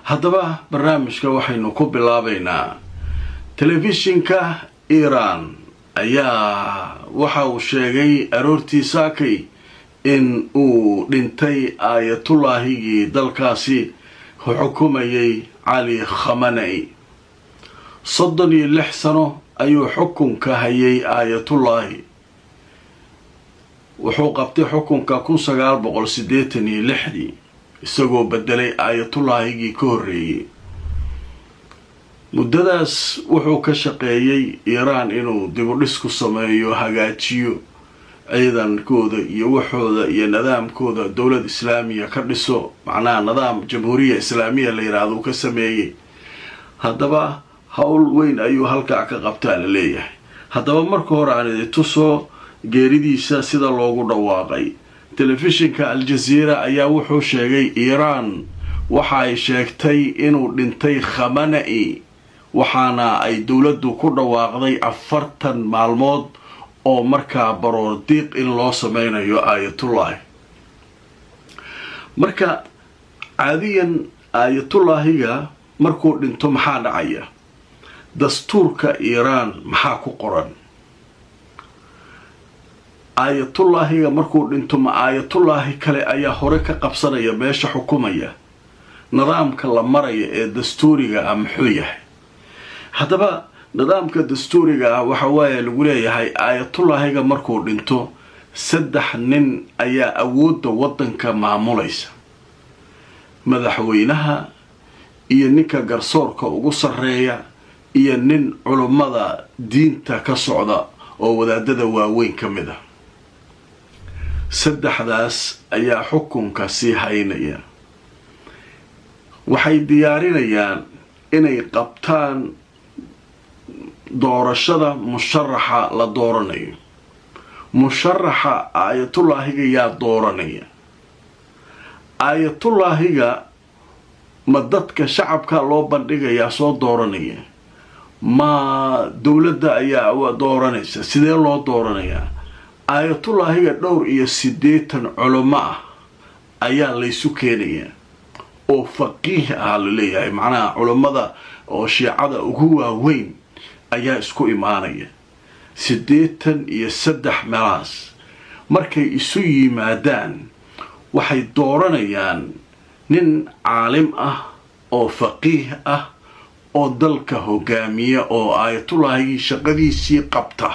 haddaba barnaamijka waxaynu ku bilaabaynaa telefishinka Iran ayaa waxa uu sheegay aroortii saakay in uu dhintay aayatullaahigii dalkaasi xukumayay Ali Khamenei 36 sano ayuu xukunka hayay aayatullaahi wuxuu qabtay xukunka 1986 isagoo bedelay aayatullaahigii ka horeeyay muddadaas wuxuu ka shaqeeyay Iran inuu dib u dhis ku sameeyo hagaajiyo ciidankooda iyo waxooda iyo nidaamkooda dawlad islaamiya ka dhiso macnaha nidaam jamhuuriya islaamiya la yiraahdo ka sameeyay haddaba hawl weyn ayuu halka ka qabtaa la leeyahay haddaba marka hore aan tuso geeridiisa sida loogu dhawaaqay telefishinka Al Jazeera ayaa wuxuu sheegay Iran waxa ay sheegtay inuu dhintay Khamenei waxaana ay dawladdu ku dhawaaqday 40 maalmood oo markaa baroor diiq in loo sameynayo aayatullaahi marka caadiyan aayatullaahiga markuu dhinto maxaa dhacaya dastuurka Iran maxaa ku qoran aayatullaahiga markuu dhinto ma aayatullaahi kale ayaa hore ka qabsanaya meesha xukumaya nidaamka la maraya ee dastuuriga muxuu yahay haddaba nidaamka dastuuriga waxa waaye lagu leeyahay aayatullaahiga markuu dhinto 3 nin ayaa awoodda wadanka maamulaysa madaxweynaha iyo ninka garsoorka ugu sareeya iyo nin culimada diinta ka socda oo wadaadada waaweyn kamid ah saddexdaas ayaa xukunka sii haynaya waxay diyaarinayaan inay qabtaan doorashada musharaxa la dooranayo musharaxa aayatullaahiga yaa dooranaya aayatullaahiga ma dadka shacabka loo bandhigayaa soo dooranaya ma dawladda ayaa dooranaysa sidee loo dooranayaa aayatullaahiga 80 culimo ah ayaa laysu keenaya oo faqiih ah la leeyahay macnaha culimada oo shiicada ugu waaweyn ayaa isku imaanaya 83 meelaas markay isu yimaadaan waxay dooranayaan nin caalim ah oo faqiih ah oo dalka hogaamiya oo aayatullaahigii shaqadiisii qabta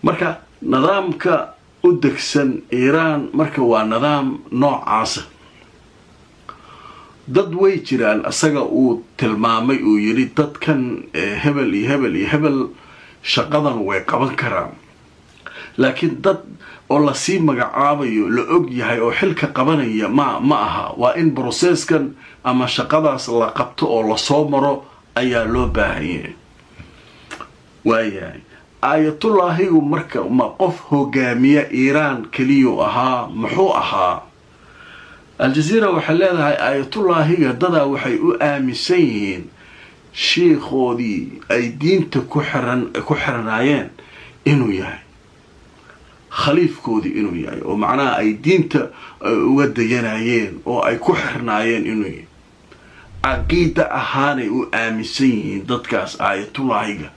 marka nidaamka u degsan Iran marka waa nidaam noocaas dad way jiraan asaga uu tilmaamay uu yiri dadkan hebel iyo hebel shaqadan way qaban karaan laakiin dad oo la sii magacaabayo la og yahay oo xilka qabanaya ma aha waa in processkan ama shaqadaas la qabto oo la soo maro ayaa loo baahan yahay waayahay aayatullaahigu marka ma qof hogaamiya Iran kaliya ahaa muxuu ahaa Al Jazeera waxa leedahay aayatullaahiga dada waxay u aaminsan yihiin sheekhoodii ay diinta ku xiranaayeen inuu yahay khaliifkoodii inuu yahay oo macnaha ay diinta uga dayanayeen oo ay ku xirnaayeen inuu yahay aqeeda ahaanay u aaminsan yihiin dadkaas aayatullaahiga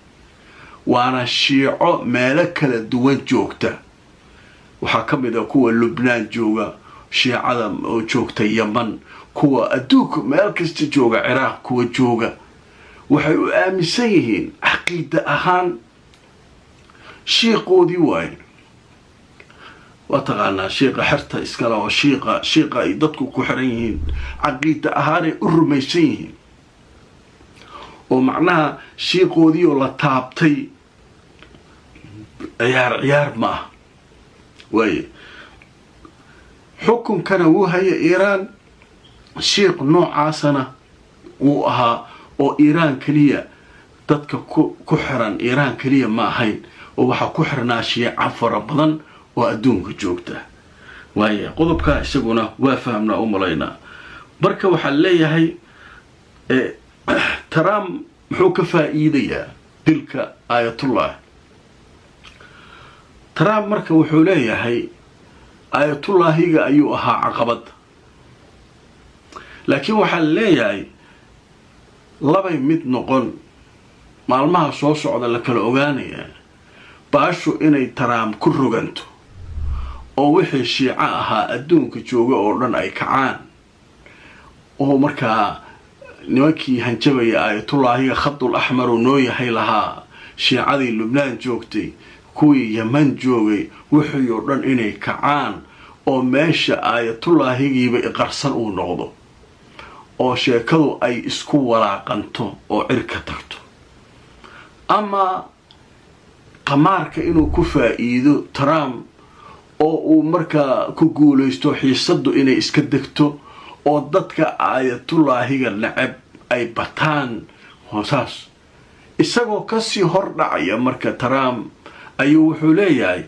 waana shiico meelo kala duwan joogta waxaa kamid ah kuwa Lebanon jooga shiicada oo joogta Yemen kuwa adduunka meel kasta jooga Iraq kuwa jooga waxay u aaminsan yihiin aqeeda ahaan sheekhoodii waay wataqaana sheekha xirta iskala oo sheekha ay dadku ku xiran yihiin aqeeda ahaan ay u rumaysan yihiin oo macnaha sheekhoodii oo la taabtay ciyaar ma ah waaye xukunkana wuu haya Iran sheekh noocaasana wuu ahaa oo Iran kaliya dadka ku xiran Iran kaliya ma ahayn oo waxa ku xirnaa shiica fara badan oo adduunka joogta waaye qodobka isaguna waa fahamna oo malaynaa marka waxa leeyahay Trump muxuu ka faa'iidayaa dilka aayatullah Trump marka wuxuu leeyahay aayatullaahiga ayuu ahaa caqabad laakiin waxaa leeyahay labay mid noqon maalmaha soo socda la kala ogaanaya baashu inay Trump ku roganto oo wixii shiica ahaa adduunka jooga oo dhan ay kacaan oo markaa nimankii hanjabaya ayatullaahiga khadul ahmar oo noo yahay lahaa shiicadii Lubnaan joogtay kuwii Yemen joogay wixii oo dhan inay kacaan oo meesha ayatullaahigiiba iqarsan uu noqdo oo sheekadu ay isku walaaqanto oo cirka tagto ama qamaarka inuu ku faa'iido Trump oo uu markaa ku guuleysto xiisadu inay iska degto oo dadka ayatullaahiga nacab ay bataan hoosaas isagoo kasii hor dhacaya marka Trump ayuu wuxuu leeyahay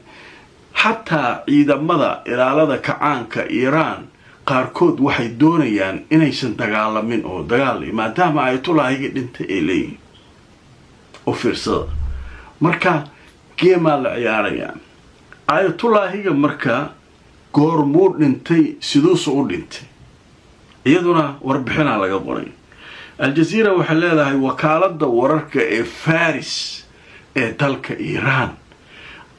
xataa ciidamada ilaalada kacaanka Iran qaarkood waxay doonayaan inaysan dagaalamin oo dagaal maadaama ayatullaahiga dhintay ay leeyihiin oo fiirsada marka geema la ciyaarayaan ayatullaahiga marka goormuu dhintay siduusu u dhintay iyaduna warbixina laga qoray Al-Jazeera waxay leedahay wakaalada wararka ee Faris ee dalka Iran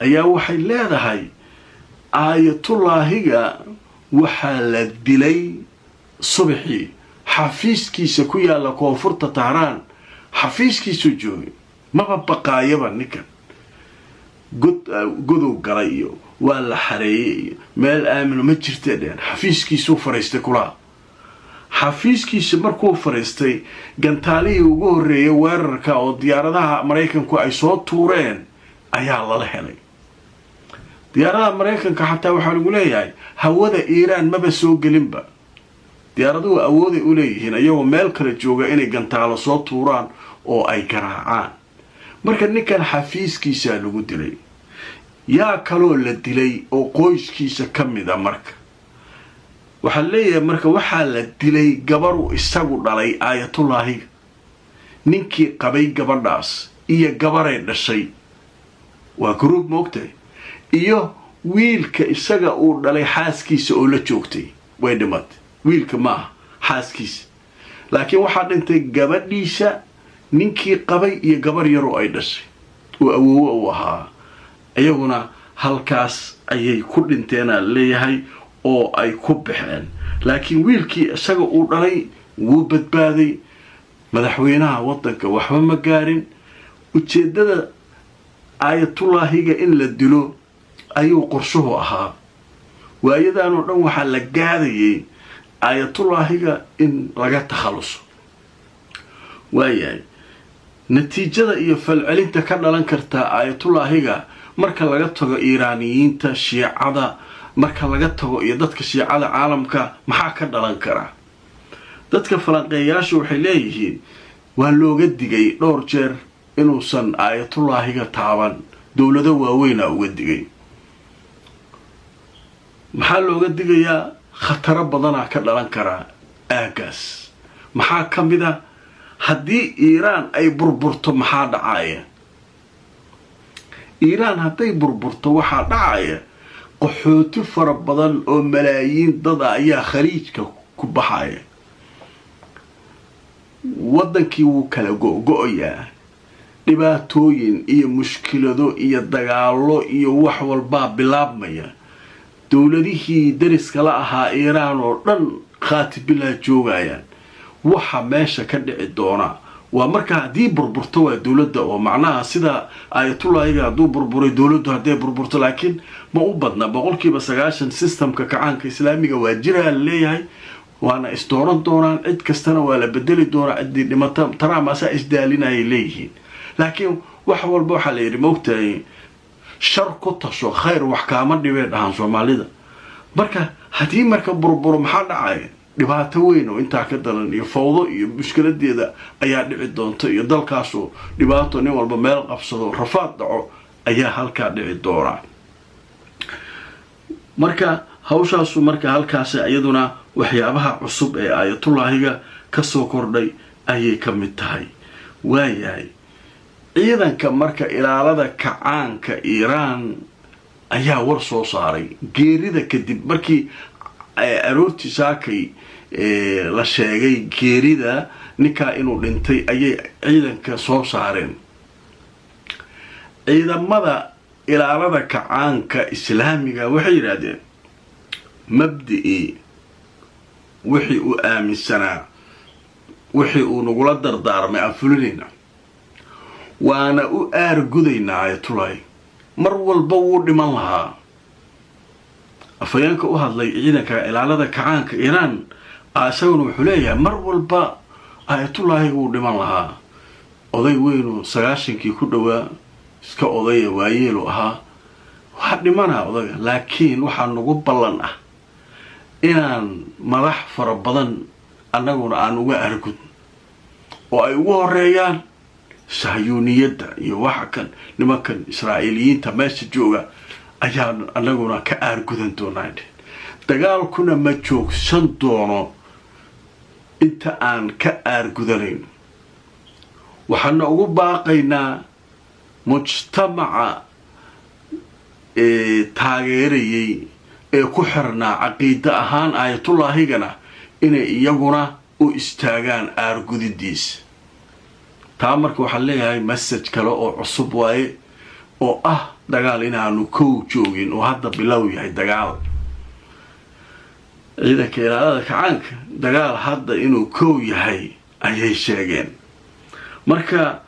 ayaa waxay leedahay ayatullaahiga waxaa la dilay subaxii xafiiskiisa ku yaala koonfurta Tehran xafiiskiisu joogay maba baqaayaba ninkan godow galay iyo waa la xareeyay meel aamin ma jirteen xafiiskiisu fariistay kula xafiiskiisa markuu fariistay gantaalihii ugu horeeyay weerarka oo diyaaradaha Mareykanku ay soo tuureen ayaa la helay diyaaradaha Mareykanka xataa waxa lagu leeyahay hawada Iran maba soo gelinba diyaaraduhu awooday u leeyihiin ayagoo meel kale jooga inay gantaalo soo tuuraan oo ay garaacaan marka ninkan xafiiskiisa lagu dilay yaa kaloo la dilay oo qoyskiisa kamida marka waxa leeyahay marka waxa la dilay gabar uu isagu dhalay ayatullaahiga ninkii qabay gabadhaas iyo gabaray dhashay waa group moogtay iyo wiilka isaga uu dhalay xaaskiisa oo la joogtay way dhimatay wiilka ma xaaskiisa laakiin waxa dhintay gabadhiisa ninkii qabay iyo gabar yar oo ay dhashay oo awoow u ahaa ayaguna halkaas ayay ku dhinteen leeyahay oo ay ku baxeen laakiin wiilkii isaga uu dhalay wuu badbaaday madaxweynaha wadanka waxba ma gaarin ujeedada ayatullaahiga in la dilo ayuu qorshuhu ahaa waayadan oo dhan waxa la gaadayay ayatullaahiga in laga takhaluso waayay natiijada iyo falcelinta ka dhalan karta ayatullaahiga marka laga tago Iiraaniyiinta shiicada marka laga tago iyo dadka shiicada caalamka maxaa ka dhalan kara dadka falanqeeyaashu waxay leeyihiin waa looga digay dhowr jeer inuusan ayatullaahiga taaban dawlado waaweyn uga digay maxaa looga digayaa khataro badan ka dhalan kara aagaas maxaa kamida haddii Iran ay burburto maxaa dhacaya Iran hadday burburto waxaa dhacaya qaxooti fara badan oo malaayiin dad ayaa khaliijka ku baxaya wadankii wuu kala go'go'ayaa dhibaatooyin iyo mushkilado iyo dagaalo iyo wax walba bilaabmaya dawladihii dariska la ahaa Iran oo dhan khaatibila joogayaan waxa meesha ka dhici doona waa marka hadii burburto waa dawladda oo macnaha sida ayatullaahiga haduu burburay dawladdu haday burburto laakiin ma u badna 90% systemka kacaanka islaamiga waa jiraa leeyahay waana istooran doonaan cid kastana waa la bedeli doonaa cidii dhimata Trump asaa isdaalinay leeyihiin laakiin wax walba waxa la yiri moogtahay shar ku tasho khayr wax kaama dhibeen dhahan Soomaalida marka hadii marka burburo maxaa dhacay dhibaato weyn oo inta ka dalan iyo fawdo iyo mushkiladeeda ayaa dhici doonta iyo dalkaas oo dhibaato nin walba meel qabsado rafaad dhaco ayaa halka dhici doona marka hawshaas marka halkaas iyaduna waxyaabaha cusub ee ayatullaahiga ka soo kordhay ayay ka mid tahay waayahay ciidanka marka ilaalada kacaanka Iran ayaa war soo saaray geerida kadib markii aroortii saakay la sheegay geerida ninkaa inuu dhintay ayay ciidanka soo saareen. ciidamada ilaalada kacaanka islaamiga waxay yidhaahdeen mabdii wixii uu aaminsanaa wixii uu nagula dardaarmay aan fulinayna waana u aargudaynaa ayatullaahi mar walba wuu dhiman lahaa. afayeenka u hadlay ciidanka ilaalada kacaanka iiraan isaguna wuxuu leeyahay mar walba ayatullaahi wuu dhiman lahaa. oday weynu 90kii ku dhowaa iska odaya waayeelu ahaa waxaa dhimanaa odaga, laakiin waxaa nagu ballan ah inaan madax fara badan annaguna aan uga argud oo ay ugu horeeyaan sahyuuniyadda iyo waxa kan nimankan israa'iiliyiinta meesha jooga ayaan annaguna ka aargudan doonaa. dagaalkuna ma joogsan doono inta aan ka aargudanayn. waxaana ugu baaqaynaa mujtamaca taageerayay ee ku xirnaa caqiida ahaan ayatullaahigana inay iyaguna u istaagaan aargudidiisa. taa marka waxaan leeyahay message kale oo cusub waaye oo ah dagaal inaanu kow joogin oo hadda bilow yahay dagaal. ciidanka ilaalada kacaanka dagaal hadda inuu kow yahay ayay sheegeen. marka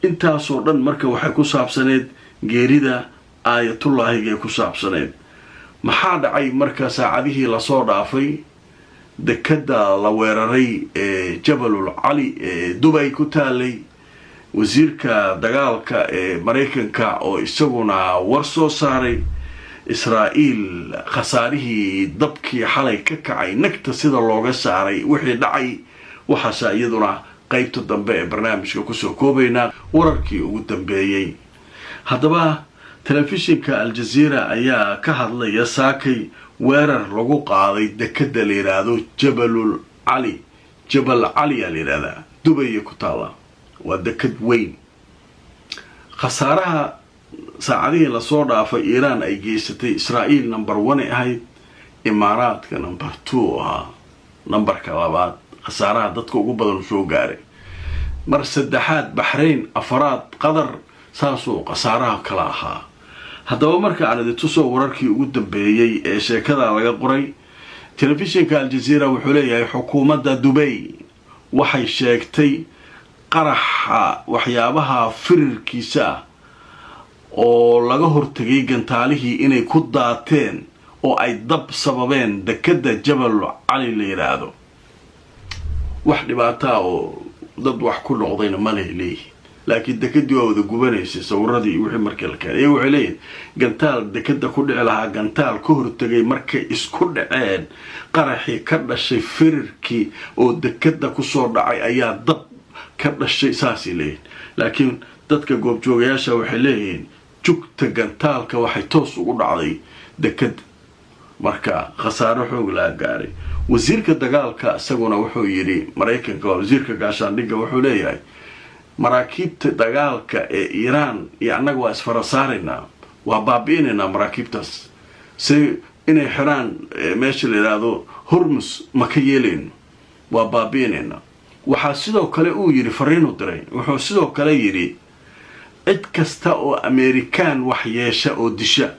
intaasoo dhan marka waxay ku saabsaneed geerida ayatullaahiga ku saabsaneed. maxaa dhacay marka saacadihii lasoo dhaafay dekada la weeraray ee jabalul cali ee dubay ku taalay wasiirka dagaalka ee maraykanka oo isaguna war soo saaray israa'iil khasaarihii dabkii xalay ka kacay nagta sida looga saaray wixii dhacay. waxaase iyaduna qaybta dambe ee barnaamijka kusoo koobaynaa wararkii ugu dambeeyey. haddaba telefishinka aljaziira ayaa ka hadlaya saakay weerar lagu qaaday dekada la yidhaahdo jabal cali aa la yidhahdaa dubay ku taala waa dekad weyn. khasaaraha saacadihii lasoo dhaafay iiraan ay geysatay israa'iil number 1 ahayd, imaaraadka number 2 ahaa, numberka 2 khasaaraha dadka ugu badan soo gaaray. mar saddexaad baxrayn, afraad qatar, saasuu khasaaraha kala ahaa. haddaba marka aan idin tusoo wararkii ugu dambeeyey ee sheekada laga qoray telefishinka aljaziira wuxuu leeyahay xukuumadda dubay waxay sheegtay qaraxa waxyaabaha firirkiisa ah oo laga hortagay gantaalihii inay ku daateen oo ay dab sababeen dekada jabal cali la yiraahdo. wax dhibaataa oo dad wax ku noqdayna ma leeyahay, laakiin dekadii waa wada gubanaysay sawirradii wixii markii la keenay. waxay leeyihiin gantaal dekada ku dhici lahaa gantaal ka hortagay markay isku dhaceen qaraxii ka dhashay firirkii oo dekada kusoo dhacay ayaa dab ka dhashay saasay leeyihiin. laakiin dadka goobjoogayaasha waxay leeyihiin jugta gantaalka waxay toos ugu dhacday dekada, marka khasaaro xoog laa gaaray. wasiirka dagaalka isaguna wuxuu yidhi maraykanka waa wasiirka gaashaandhigga wuxuu leeyahay maraakiibta dagaalka ee iiraan iyo annaga waa isfarasaaraynaa, waa baabi'inaynaa maraakiibtaas si inay xiraan meesha la yidhaahdo hormus ma ka yeelayno, waa baabi'inaynaa. waxaa sidoo kale uu yidhi fariinu diray, wuxuu sidoo kale yidhi cid kasta oo amerikaan wax yeesha oo disha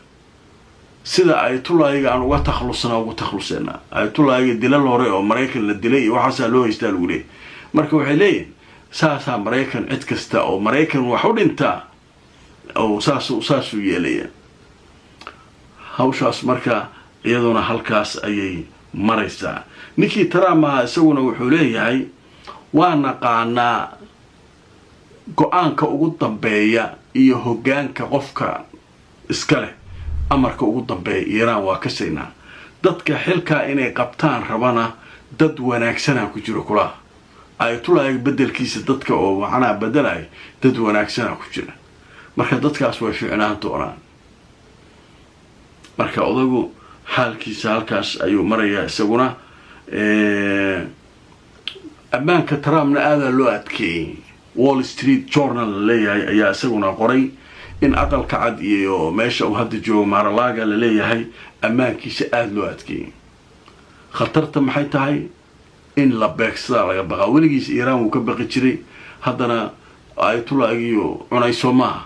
sida ayatullaahiga aan uga takhluseynaa. ayatullaahiga dilal hore oo maraykan la dilay iyo waxaasaa loo haystaa lagu leeyay. marka waxay leeyihin saasaa maraykan cid kasta oo maraykan wax u dhintaa oo saasuu yeelaya. hawshaas marka iyaduna halkaas ayay maraysaa. ninkii Trump ahaa isaguna wuxuu leeyahay waa naqaanaa go-aanka ugu dambeeya iyo hoggaanka qofka iska leh amarka ugu dambeeya iiraan waa ka siinaa. dadka xilkaa inay qabtaan rabana dad wanaagsanaa ku jiro kulaha ayatullaahiga bedelkiisa dadka oo macnaha bedelay dad wanaagsanaa ku jira, marka dadkaas way fiicnaan doonaan. marka odagu xaalkiisa halkaas ayuu marayaa isaguna. ammaanka Trumpna aadaa loo adkeeyey. Wall Street Journal leeyahay ayaa isaguna qoray in aqalka cad iyo meesha uu hadda joogo Mar-a-Lago la leeyahay ammaankiisa aad loo adkeeyey. khatarta maxay tahay? in la beegsada laga baqa weligiis iiraan wuu ka baqi jiray haddana ayatullaahiyo cunayso maaha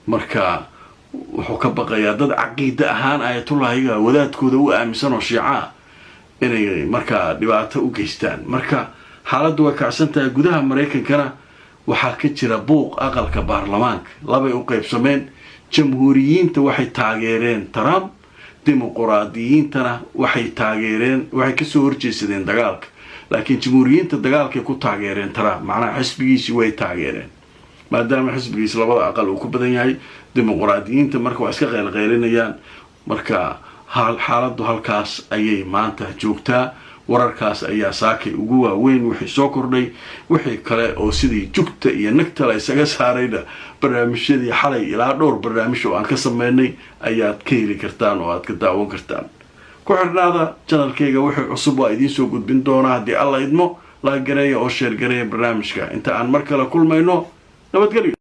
marka wuxuu ka baqayaa dad caqiida ahaan ayatullaahiga wadaadkooda u aaminsan oo shiica inay markaa dhibaato u geystaan marka xaaladdu way kacsan tahay gudaha maraykankana waxaa ka jira buuq aqalka baarlamaanka labay u qaybsameen jamhuuriyiinta waxay taageereen Trump dimuqraadiyiintana waxay kasoo horjeesadeen dagaalka laakiin jamhuuriyiinta dagaalkay ku taageereen Trump macnaha xisbigiisii way taageereen maadaama xisbigiisa labada aqal uu ku badan yahay dimuqraadiyiinta marka waa iska qeylqeylinayaan marka xaaladdu halkaas ayay maanta joogtaa wararkaas ayaa saakay ugu waaweyn wixii soo kordhay wixii kale oo sidii jugta iyo nagta la isaga saarayna barnaamijyadii xalay ilaa dhowr barnaamij oo aan ka sameynay ayaad ka heli kartaan oo aad ka daawan kartaan ku xirnaada channelkayga wixii cusub waa idiin soo gudbin doonaa haddii alla idmo la gareeya oo sheer gareeya barnaamijka inta aan mar kale kulmayno nabadgelyo